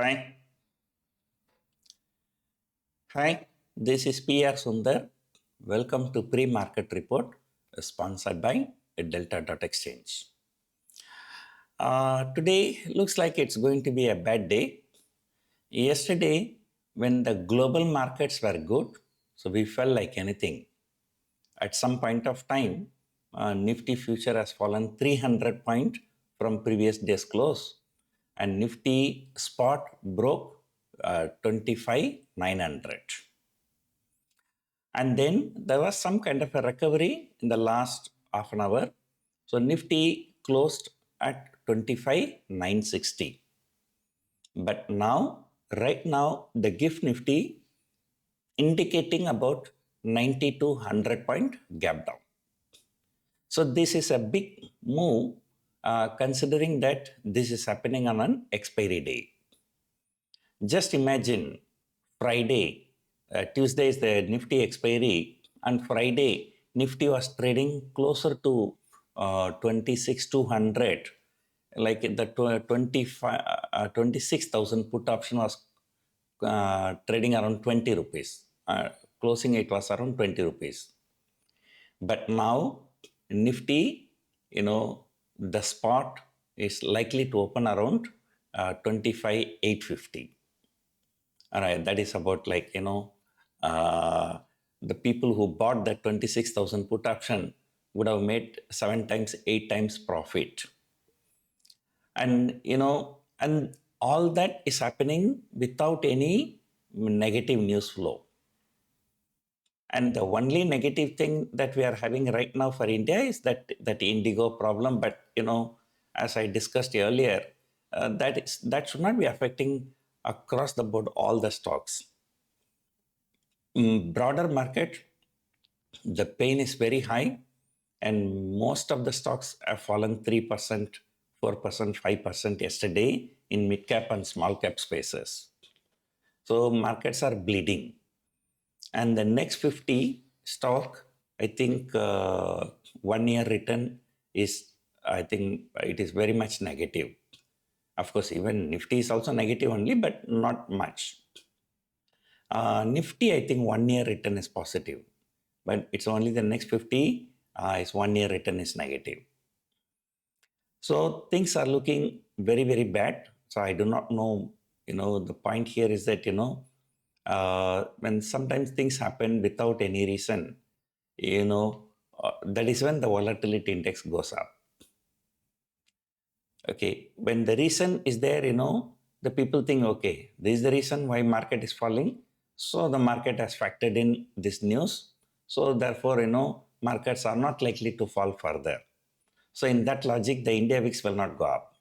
Hi. Hi, this is PR Sundar. Welcome to Pre-Market Report sponsored by Delta.Exchange. Today looks like it's going to be a bad day. Yesterday, when the global markets were good, so we felt like anything. At some point of time, Nifty future has fallen 300 points from previous day's close, and Nifty spot broke 25,900. And then there was some kind of a recovery in the last half an hour. So Nifty closed at 25,960. But now, right now, the GIFT Nifty indicating about 90 to 100 point gap down. So this is a big move considering that this is happening on an expiry day. Just imagine Friday, Tuesday is the Nifty expiry, and Friday Nifty was trading closer to 26,200. Like the 26,000 put option was trading around 20 rupees. Closing it was around 20 rupees. But now Nifty, the spot is likely to open around 25,850. All right, that is about the people who bought that 26,000 put option would have made 7 times, 8 times profit. And, and all that is happening without any negative news flow. And the only negative thing that we are having right now for India is that Indigo problem. But, as I discussed earlier, that should not be affecting across the board all the stocks. Broader market, the pain is very high, and most of the stocks have fallen 3%, 4%, 5% yesterday in mid cap and small cap spaces. So markets are bleeding. And the next 50 stock, I think 1 year return is, I think it is very much negative. Of course, even Nifty is also negative only, but not much. Nifty, I think 1 year return is positive, but it's only the next 50 is 1 year return is negative. So things are looking very, very bad. So I do not know, the point here is that, when sometimes things happen without any reason, that is when the volatility index goes up. Okay, when the reason is there, the people think, okay, this is the reason why market is falling. So the market has factored in this news. So therefore, markets are not likely to fall further. So in that logic, the India VIX will not go up.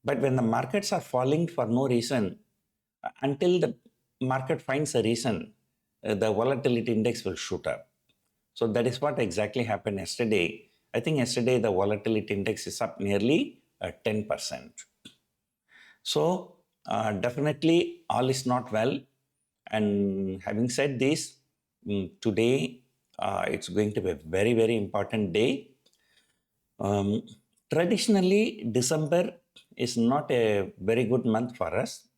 But when the markets are falling for no reason, until the market finds a reason, the volatility index will shoot up. So that is what exactly happened yesterday. I think yesterday the volatility index is up nearly 10%. So definitely all is not well. And having said this, today it's going to be a very, very important day. Traditionally, December is not a very good month for us,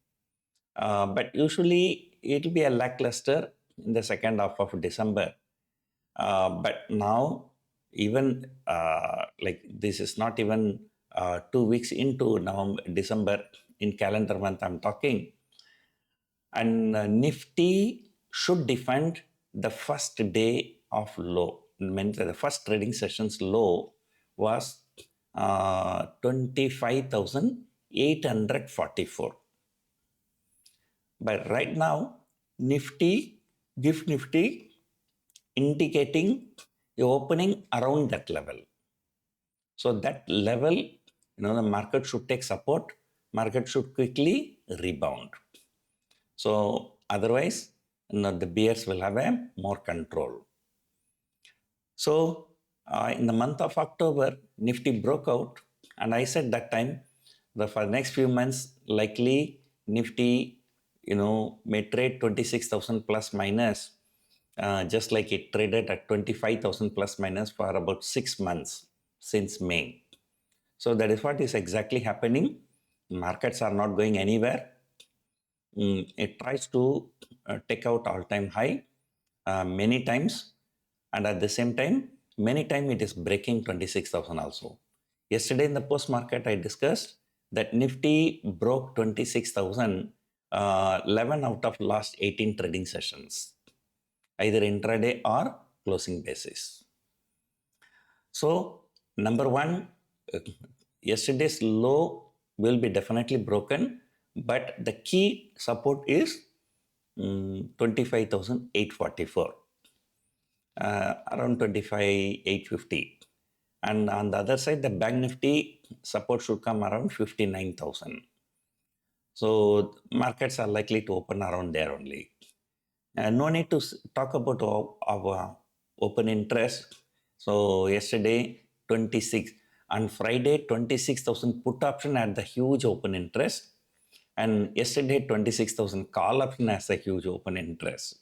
but usually it will be a lackluster in the second half of December. But now, even like this is not even 2 weeks into November, December in calendar month I'm talking, and Nifty should defend the first day of low. Means the first trading session's low was 25,844. But right now, Nifty, GIFT Nifty, indicating the opening around that level. So that level, the market should take support. Market should quickly rebound. So otherwise, the bears will have a more control. So in the month of October, Nifty broke out, and I said that time that for the next few months, likely Nifty, may trade 26,000 plus minus, just like it traded at 25,000 plus minus for about 6 months since May. So that is what is exactly happening. Markets are not going anywhere. it tries to take out all-time high many times, and at the same time, many times it is breaking 26,000 also. Yesterday in the post market, I discussed that Nifty broke 26,000 11 out of last 18 trading sessions, either intraday or closing basis. So, number one, yesterday's low will be definitely broken, but the key support is 25,844, around 25,850. And on the other side, the Bank Nifty support should come around 59,000. So markets are likely to open around there only. No need to talk about our open interest. So yesterday, 26. On Friday, 26,000 put option had the huge open interest. And yesterday, 26,000 call option has a huge open interest.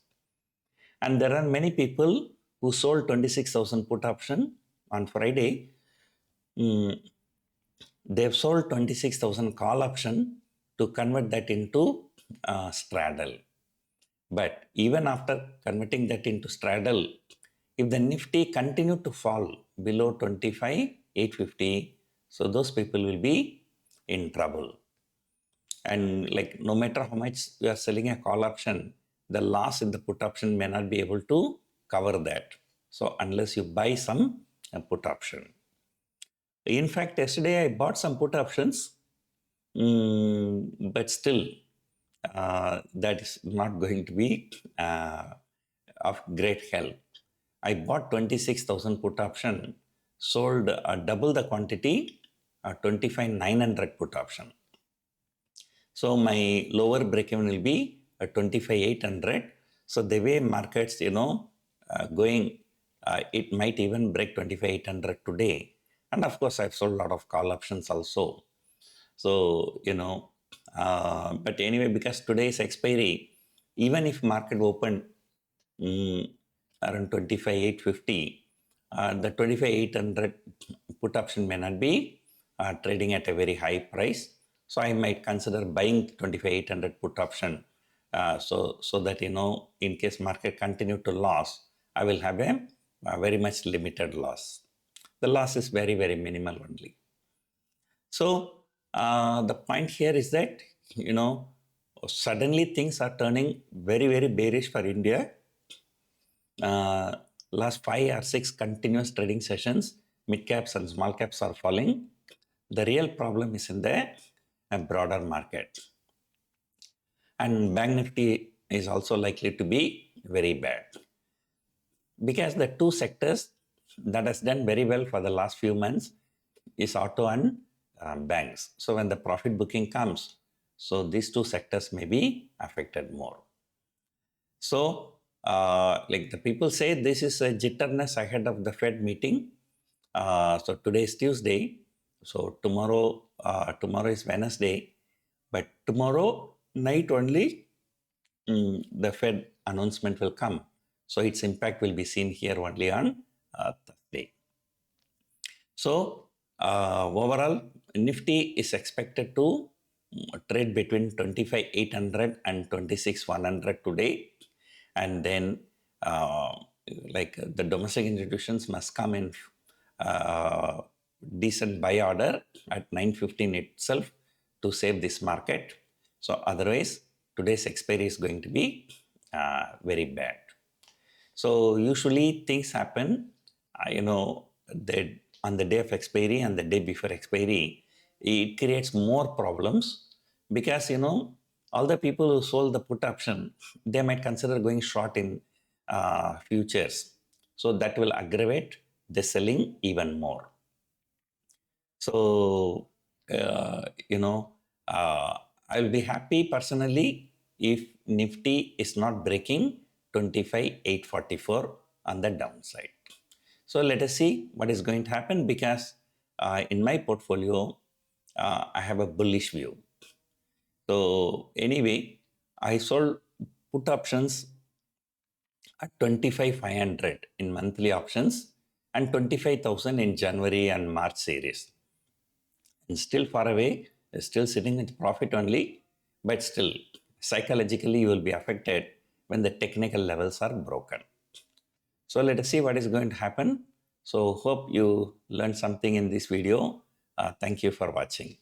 And there are many people who sold 26,000 put option on Friday. They've sold 26,000 call option to convert that into straddle. But even after converting that into straddle, if the Nifty continue to fall below 25,850, so those people will be in trouble. And like no matter how much you are selling a call option, the loss in the put option may not be able to cover that. So unless you buy some put option. In fact, yesterday I bought some put options, but still that is not going to be of great help. I bought 26,000 put option, sold double the quantity, 25,900 put option. So my lower break-even will be 25,800. So the way markets, going, it might even break 25,800 today. And of course, I've sold a lot of call options also. So, but anyway, because today is expiry, even if market opened around 25,850, the 25,800 put option may not be trading at a very high price. So I might consider buying 25,800 put option so that, in case market continue to lose, I will have a very much limited loss. The loss is very, very minimal only. So the point here is that, suddenly things are turning very, very bearish for India. Last 5 or 6 continuous trading sessions, mid caps and small caps are falling. The real problem is in the broader market. And Bank Nifty is also likely to be very bad. Because the two sectors that has done very well for the last few months is auto and banks. So when the profit booking comes, so these two sectors may be affected more. So like the people say, this is a jitterness ahead of the Fed meeting. So today is Tuesday. So tomorrow is Wednesday. But tomorrow night only, the Fed announcement will come. So its impact will be seen here only on Thursday. So overall, Nifty is expected to trade between 25,800 and 26,100 today. And then like the domestic institutions must come in decent buy order at 9:15 itself to save this market. So otherwise, today's expiry is going to be very bad. So usually things happen, that on the day of expiry and the day before expiry, it creates more problems because, all the people who sold the put option, they might consider going short in futures. So that will aggravate the selling even more. So, I will be happy personally if Nifty is not breaking 25,844 on the downside. So let us see what is going to happen because in my portfolio, I have a bullish view. So anyway, I sold put options at 25,500 in monthly options and 25,000 in January and March series. And still far away, still sitting with profit only, but still psychologically you will be affected when the technical levels are broken. So let us see what is going to happen. So hope you learned something in this video. Thank you for watching.